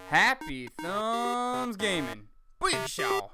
Happy Thumbs Gaming. Big show.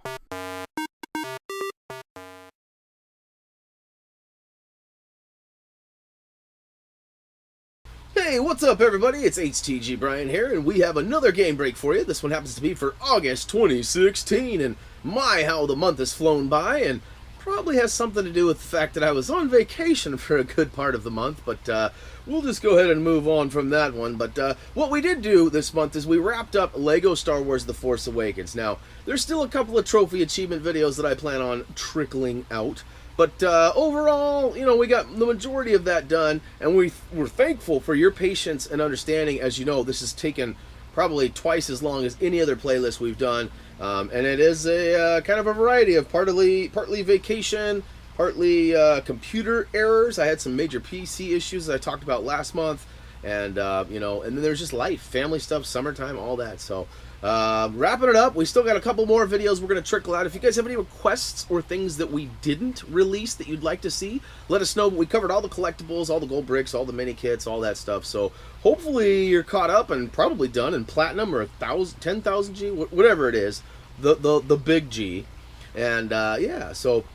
Hey, what's up everybody? It's HTG Brian here, and we have another game break for you. This one happens to be for August 2016, and my, how the month has flown by, and probably has something to do with the fact that I was on vacation for a good part of the month, but we'll just go ahead and move on from that one. But what we did do this month is we wrapped up LEGO Star Wars The Force Awakens. Now, there's still a couple of trophy achievement videos that I plan on trickling out. But overall, you know, we got the majority of that done, and we're thankful for your patience and understanding. As you know, this has taken probably twice as long as any other playlist we've done, and it is a kind of a variety of partly vacation, partly computer errors. I had some major PC issues that I talked about last month, and you know, and then there's just life, family stuff, summertime, all that. So wrapping it up, we still got a couple more videos we're going to trickle out. If you guys have any requests or things that we didn't release that you'd like to see, let us know. But we covered all the collectibles, all the gold bricks, all the mini kits, all that stuff. So hopefully you're caught up and probably done in platinum or 10,000 G, whatever it is, the big G. And yeah, so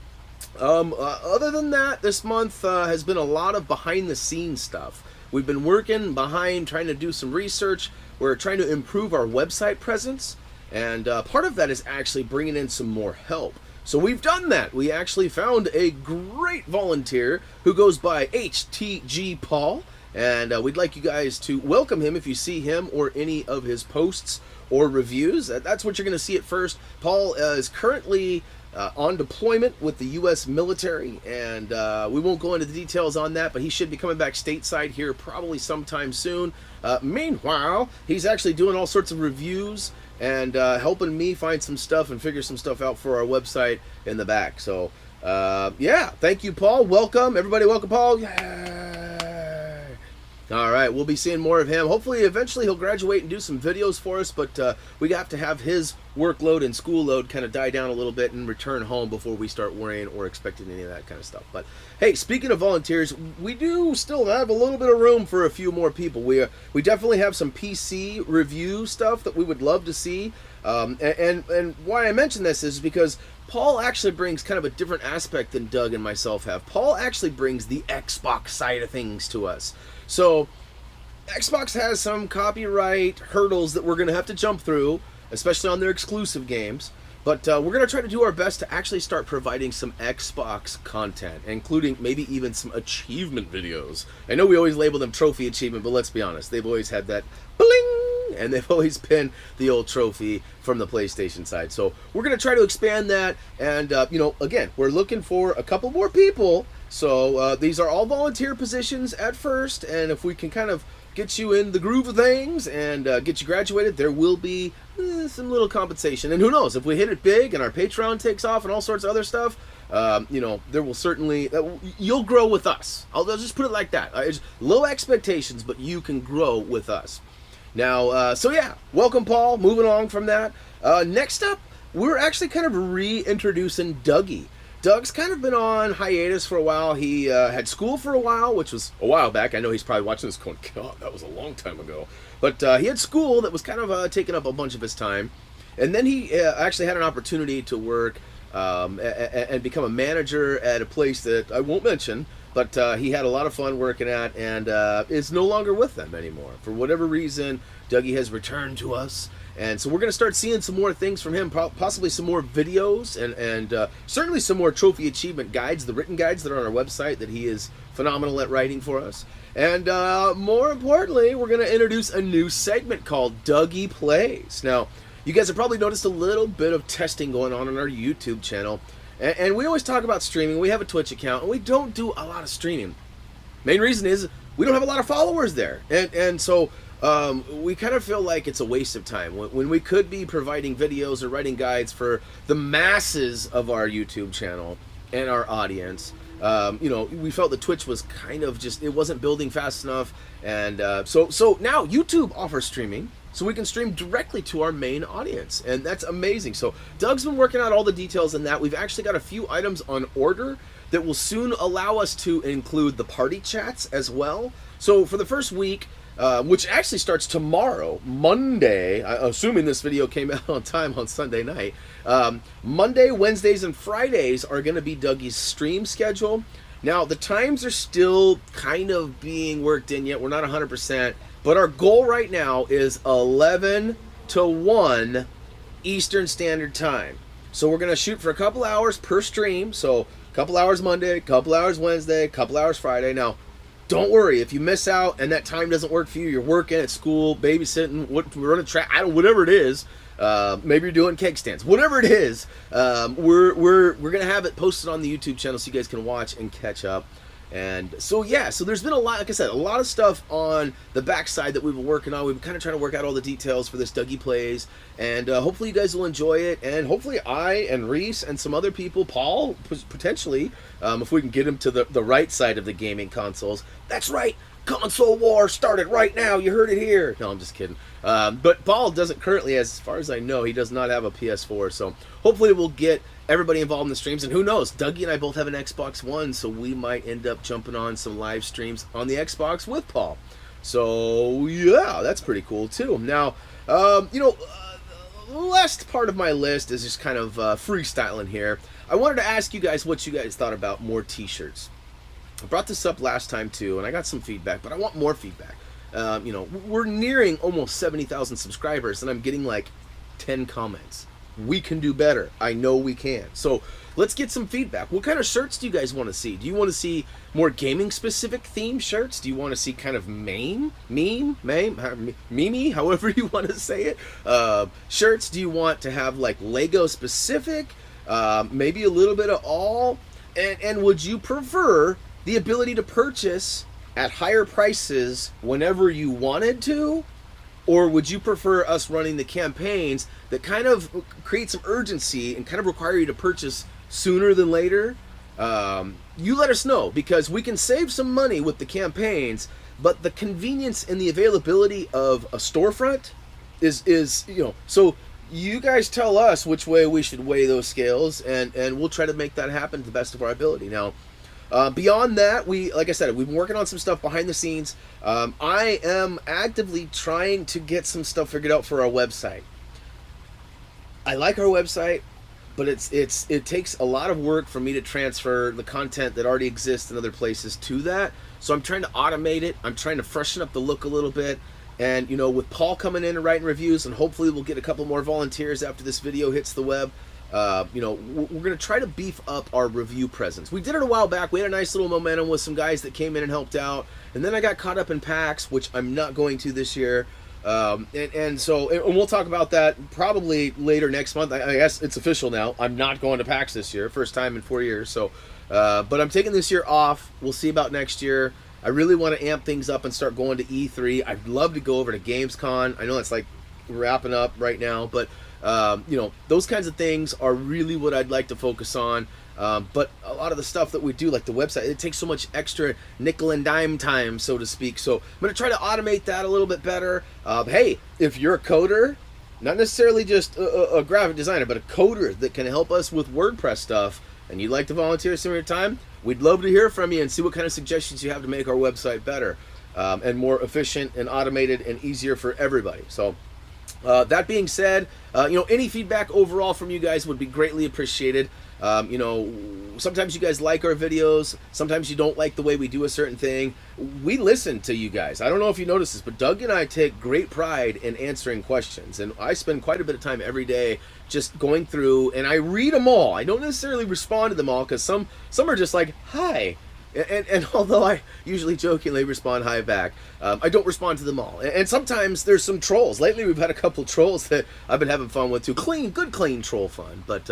other than that, this month has been a lot of behind the scenes stuff. We've been working behind, trying to do some research. We're trying to improve our website presence, and part of that is actually bringing in some more help. So we've done that. We actually found a great volunteer who goes by HTG Paul, and we'd like you guys to welcome him if you see him or any of his posts or reviews. That's what you're going to see at first. Paul is currently on deployment with the U.S. military, and we won't go into the details on that, but he should be coming back stateside here probably sometime soon. Meanwhile, he's actually doing all sorts of reviews and helping me find some stuff and figure some stuff out for our website in the back. So, yeah, thank you, Paul. Welcome. Everybody welcome Paul. Yay! All right, we'll be seeing more of him. Hopefully, eventually, he'll graduate and do some videos for us, but we have to have his workload and school load kind of die down a little bit and return home before we start worrying or expecting any of that kind of stuff. But, hey, speaking of volunteers, we do still have a little bit of room for a few more people. We definitely have some PC review stuff that we would love to see. And why I mention this is because Paul actually brings kind of a different aspect than Doug and myself have. Paul actually brings the Xbox side of things to us. So, Xbox has some copyright hurdles that we're going to have to jump through, especially on their exclusive games. But we're going to try to do our best to actually start providing some Xbox content, including maybe even some achievement videos. I know we always label them trophy achievement, but let's be honest, they've always had that bling, and they've always been the old trophy from the PlayStation side. So we're going to try to expand that, and you know, again, we're looking for a couple more people. So these are all volunteer positions at first, and if we can kind of get you in the groove of things and get you graduated, there will be some little compensation. And who knows, if we hit it big and our Patreon takes off and all sorts of other stuff, you know, there will certainly, you'll grow with us. I'll just put it like that. It's low expectations, but you can grow with us. Now, so yeah, welcome Paul, moving on from that. Next up, we're actually kind of reintroducing Dougie. Doug's kind of been on hiatus for a while. He had school for a while, which was a while back. I know he's probably watching this going, God, that was a long time ago. But he had school that was kind of taking up a bunch of his time. And then he actually had an opportunity to work and become a manager at a place that I won't mention. But he had a lot of fun working at, and is no longer with them anymore. For whatever reason, Dougie has returned to us. And so we're going to start seeing some more things from him, possibly some more videos, and certainly some more trophy achievement guides, the written guides that are on our website that he is phenomenal at writing for us. And more importantly, we're going to introduce a new segment called Dougie Plays. Now, you guys have probably noticed a little bit of testing going on our YouTube channel. And we always talk about streaming. We have a Twitch account, and we don't do a lot of streaming. Main reason is we don't have a lot of followers there. And so we kind of feel like it's a waste of time when we could be providing videos or writing guides for the masses of our YouTube channel and our audience. You know, we felt that Twitch was kind of just, it wasn't building fast enough. And so now YouTube offers streaming, so we can stream directly to our main audience, and that's amazing. So Doug's been working out all the details in that. We've actually got a few items on order that will soon allow us to include the party chats as well. So for the first week, which actually starts tomorrow, Monday, assuming this video came out on time on Sunday night, Monday, Wednesdays, and Fridays are going to be Dougie's stream schedule. Now, the times are still kind of being worked in yet. We're not 100%, but our goal right now is 11 to 1 Eastern Standard Time. So we're going to shoot for a couple hours per stream. So a couple hours Monday, a couple hours Wednesday, a couple hours Friday. Now, don't worry if you miss out and that time doesn't work for you. You're working at school, babysitting, running track, whatever it is. Maybe you're doing cake stands. Whatever it is, we're gonna have it posted on the YouTube channel so you guys can watch and catch up. And so yeah, so there's been a lot, like I said, a lot of stuff on the backside that we've been working on. We've been kind of trying to work out all the details for this Dougie Plays, and hopefully you guys will enjoy it. And hopefully I and Reese and some other people, Paul potentially, if we can get him to the right side of the gaming consoles. That's right, console war started right now. You heard it here. No, I'm just kidding. But Paul doesn't currently, as far as I know, he does not have a PS4. So hopefully we'll get everybody involved in the streams, and who knows, Dougie and I both have an Xbox One, so we might end up jumping on some live streams on the Xbox with Paul. So yeah, that's pretty cool too. Now, the last part of my list is just kind of freestyling here. I wanted to ask you guys what you guys thought about more t-shirts. I brought this up last time too, and I got some feedback, but I want more feedback. We're nearing almost 70,000 subscribers, and I'm getting like 10 comments. We can do better. I know we can. So let's get some feedback. What kind of shirts do you guys want to see? Do you want to see more gaming specific theme shirts? Do you want to see kind of meme, however you want to say it? Shirts? Do you want to have like Lego specific? Maybe a little bit of all? And would you prefer the ability to purchase at higher prices whenever you wanted to? Or would you prefer us running the campaigns that kind of create some urgency and kind of require you to purchase sooner than later? You let us know, because we can save some money with the campaigns, but the convenience and the availability of a storefront is so you guys tell us which way we should weigh those scales, and we'll try to make that happen to the best of our ability. Now, beyond that, like I said, we've been working on some stuff behind the scenes. I am actively trying to get some stuff figured out for our website. I like our website, but it takes a lot of work for me to transfer the content that already exists in other places to that. So I'm trying to automate it. I'm trying to freshen up the look a little bit. And, with Paul coming in and writing reviews, and hopefully we'll get a couple more volunteers after this video hits the web, we're going to try to beef up our review presence. We did it a while back. We had a nice little momentum with some guys that came in and helped out. And then I got caught up in PAX, which I'm not going to this year. And we'll talk about that probably later next month. I guess it's official now. I'm not going to PAX this year. First time in 4 years. So, but I'm taking this year off. We'll see about next year. I really want to amp things up and start going to E3. I'd love to go over to Gamescom. I know it's like wrapping up right now, but those kinds of things are really what I'd like to focus on. But a lot of the stuff that we do, like the website, it takes so much extra nickel and dime time, so to speak. So I'm going to try to automate that a little bit better. Hey, if you're a coder, not necessarily just a graphic designer, but a coder that can help us with WordPress stuff, and you'd like to volunteer some of your time, we'd love to hear from you and see what kind of suggestions you have to make our website better, and more efficient and automated and easier for everybody. So that being said, any feedback overall from you guys would be greatly appreciated. Sometimes you guys like our videos. Sometimes you don't like the way we do a certain thing. We listen to you guys. I don't know if you notice this, but Doug and I take great pride in answering questions. And I spend quite a bit of time every day just going through, and I read them all. I don't necessarily respond to them all, because some are just like, hi. And although I usually jokingly respond hi back, I don't respond to them all. And sometimes there's some trolls. Lately we've had a couple trolls that I've been having fun with too. Good clean troll fun. But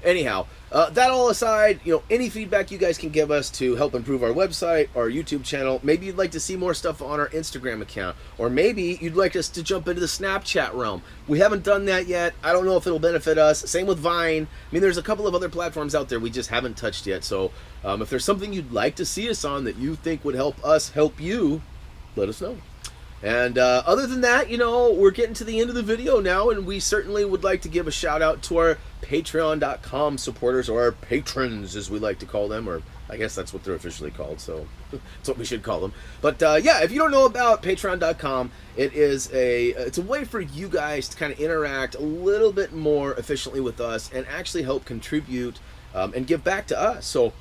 anyhow, that all aside, any feedback you guys can give us to help improve our website, our YouTube channel. Maybe you'd like to see more stuff on our Instagram account, or maybe you'd like us to jump into the Snapchat realm. We haven't done that yet. I don't know if it'll benefit us. Same with Vine. I mean, there's a couple of other platforms out there we just haven't touched yet. So if there's something you'd like to see us on that you think would help us help you, let us know. And other than that, we're getting to the end of the video now, and we certainly would like to give a shout out to our Patreon.com supporters, or our patrons as we like to call them, or I guess that's what they're officially called, so that's what we should call them. But yeah, if you don't know about Patreon.com, it's a way for you guys to kind of interact a little bit more efficiently with us and actually help contribute and give back to us. So,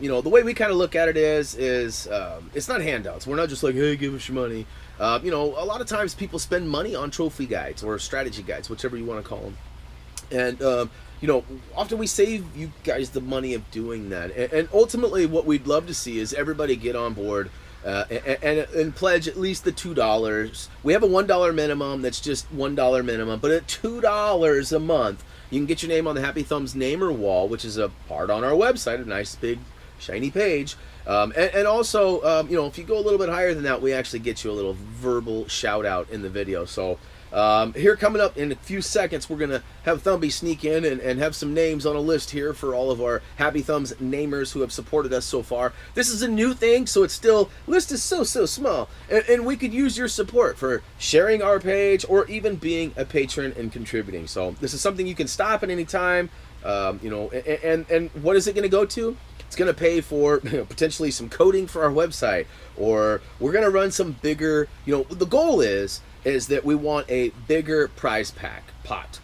you know, the way we kind of look at it is it's not handouts. We're not just like, hey, give us your money. You know, a lot of times people spend money on trophy guides or strategy guides, whichever you want to call them. And you know, often we save you guys the money of doing that. And ultimately, what we'd love to see is everybody get on board and pledge at least the $2. We have a $1 minimum. That's just $1 minimum. But at $2 a month, you can get your name on the Happy Thumbs Namer wall, which is a part on our website, a nice big shiny page. And also, you know, if you go a little bit higher than that, we actually get you a little verbal shout out in the video. So here coming up in a few seconds, we're going to have Thumbie sneak in and have some names on a list here for all of our Happy Thumbs namers who have supported us so far. This is a new thing, so it's still, list is so small. And we could use your support for sharing our page or even being a patron and contributing. So this is something you can stop at any time. You know, and what is it going to go to? It's going to pay for, you know, potentially some coding for our website, or we're going to run some bigger, you know, the goal is that we want a bigger prize pot.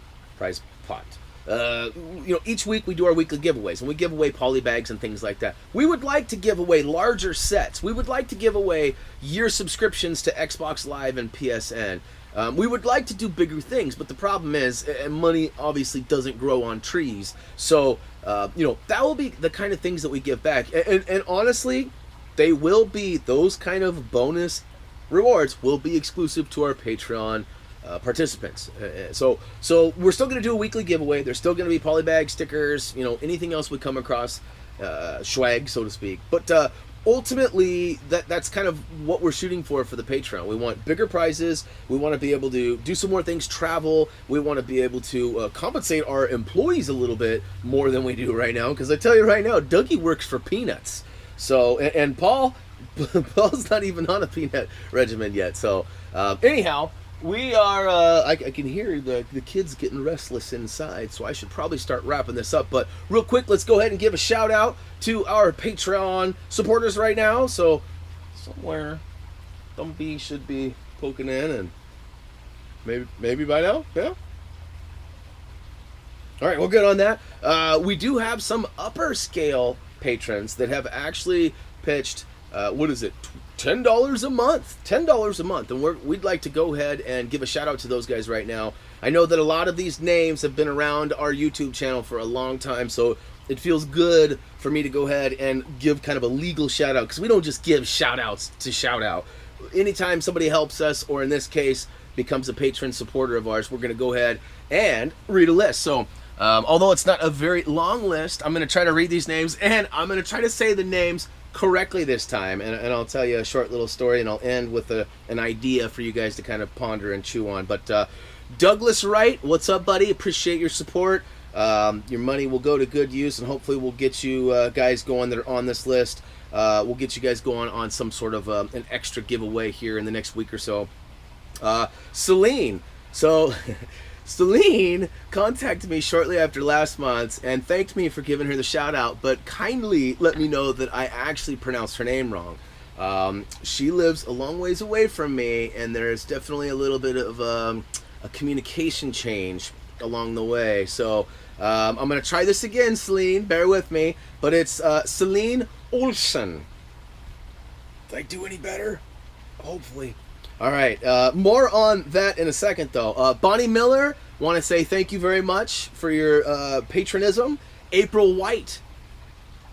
You know, each week we do our weekly giveaways, and we give away poly bags and things like that. We would like to give away larger sets. We would like to give away year subscriptions to Xbox Live and PSN. We would like to do bigger things, but the problem is, money obviously doesn't grow on trees. So, you know, that will be the kind of things that we give back. And honestly, they will be, those kind of bonus rewards will be exclusive to our Patreon participants. So we're still going to do a weekly giveaway. There's still going to be polybag stickers, you know, anything else we come across, swag, so to speak. But ultimately, that's kind of what we're shooting for the Patreon. We want bigger prizes. We want to be able to do some more things, travel. We want to be able to compensate our employees a little bit more than we do right now. Because I tell you right now, Dougie works for peanuts. So, and Paul's not even on a peanut regimen yet. So, anyhow, we are, I can hear the kids getting restless inside, so I should probably start wrapping this up. But real quick, let's go ahead and give a shout out to our Patreon supporters right now. So, somewhere, Thumbie should be poking in, and maybe by now, yeah? All right, well, good on that. We do have some upper scale patrons that have actually pitched, what is it, $10 a month. $10 a month. And we'd like to go ahead and give a shout out to those guys right now. I know that a lot of these names have been around our YouTube channel for a long time, so it feels good for me to go ahead and give kind of a legal shout out, because we don't just give shout outs to shout out. Anytime somebody helps us, or in this case, becomes a patron supporter of ours, we're going to go ahead and read a list. So, although it's not a very long list, I'm going to try to read these names, and I'm going to try to say the names correctly this time, and I'll tell you a short little story, and I'll end with an idea for you guys to kind of ponder and chew on. But Douglas Wright, what's up, buddy? Appreciate your support. Your money will go to good use, and hopefully we'll get you guys going that are on this list. We'll get you guys going on some sort of an extra giveaway here in the next week or so. Celine. So Celine contacted me shortly after last month and thanked me for giving her the shout out, but kindly let me know that I actually pronounced her name wrong. She lives a long ways away from me, and there's definitely a little bit of a communication change along the way. So I'm going to try this again, Celine. Bear with me. But it's Celine Olsen. Did I do any better? Hopefully. All right, more on that in a second, though. Bonnie Miller, want to say thank you very much for your patronism. April White,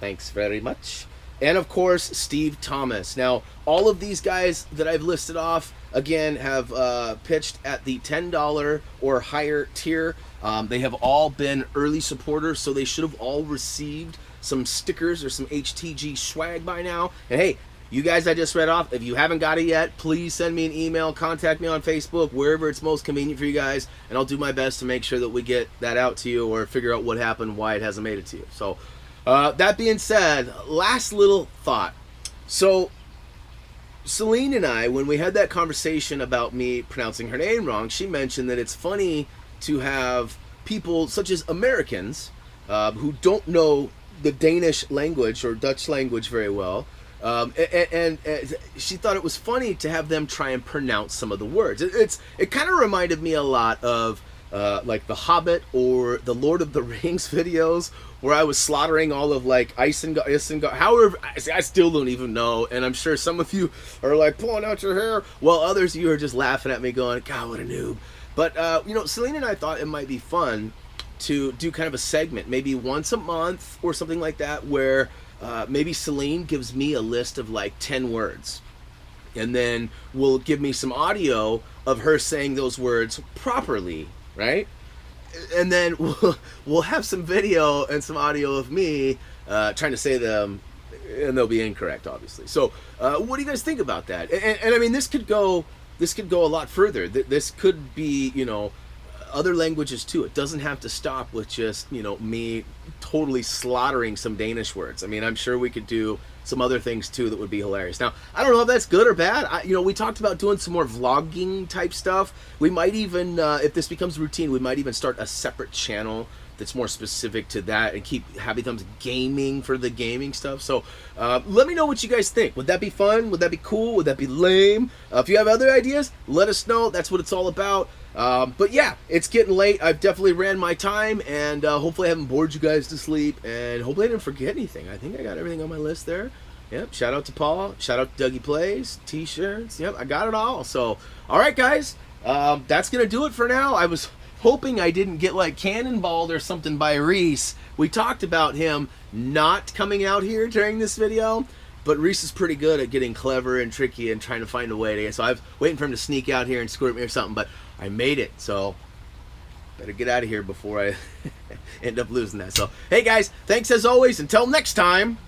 thanks very much. And, of course, Steve Thomas. Now, all of these guys that I've listed off, again, have pitched at the $10 or higher tier. They have all been early supporters, so they should have all received some stickers or some HTG swag by now. And, hey, you guys I just read off, if you haven't got it yet, please send me an email, contact me on Facebook, wherever it's most convenient for you guys, and I'll do my best to make sure that we get that out to you or figure out what happened, why it hasn't made it to you. So, that being said, last little thought. So, Celine and I, when we had that conversation about me pronouncing her name wrong, she mentioned that it's funny to have people such as Americans who don't know the Danish language or Dutch language very well. And she thought it was funny to have them try and pronounce some of the words. It kind of reminded me a lot of like The Hobbit or the Lord of the Rings videos, where I was slaughtering all of like Isengard. However, I still don't even know, and I'm sure some of you are like pulling out your hair, while others of you are just laughing at me, going, "God, what a noob." But you know, Selena and I thought it might be fun to do kind of a segment, maybe once a month or something like that, where maybe Celine gives me a list of like 10 words, and then will give me some audio of her saying those words properly, right? And then we'll have some video and some audio of me trying to say them, and they'll be incorrect, obviously. So what do you guys think about that? And I mean, this could go a lot further. This could be, you know, other languages too. It doesn't have to stop with just, you know, me totally slaughtering some Danish words. I mean, I'm sure we could do some other things too that would be hilarious. Now, I don't know if that's good or bad. You know, we talked about doing some more vlogging type stuff. We might even, if this becomes routine, we might even start a separate channel that's more specific to that and keep Happy Thumbs Gaming for the gaming stuff. So let me know what you guys think. Would that be fun? Would that be cool? Would that be lame? If you have other ideas, let us know. That's what it's all about. But yeah, it's getting late. I've definitely ran my time, and hopefully I haven't bored you guys to sleep, and hopefully I didn't forget anything. I think I got everything on my list there. Yep, shout out to Paul, shout out to Dougie Plays, t-shirts, yep, I got it all. So, alright guys, that's gonna do it for now. I was hoping I didn't get like cannonballed or something by Reese. We talked about him not coming out here during this video, but Reese is pretty good at getting clever and tricky and trying to find a way to. So I was waiting for him to sneak out here and squirt me or something, but I made it. So better get out of here before I end up losing that. So hey guys, thanks as always. Until next time.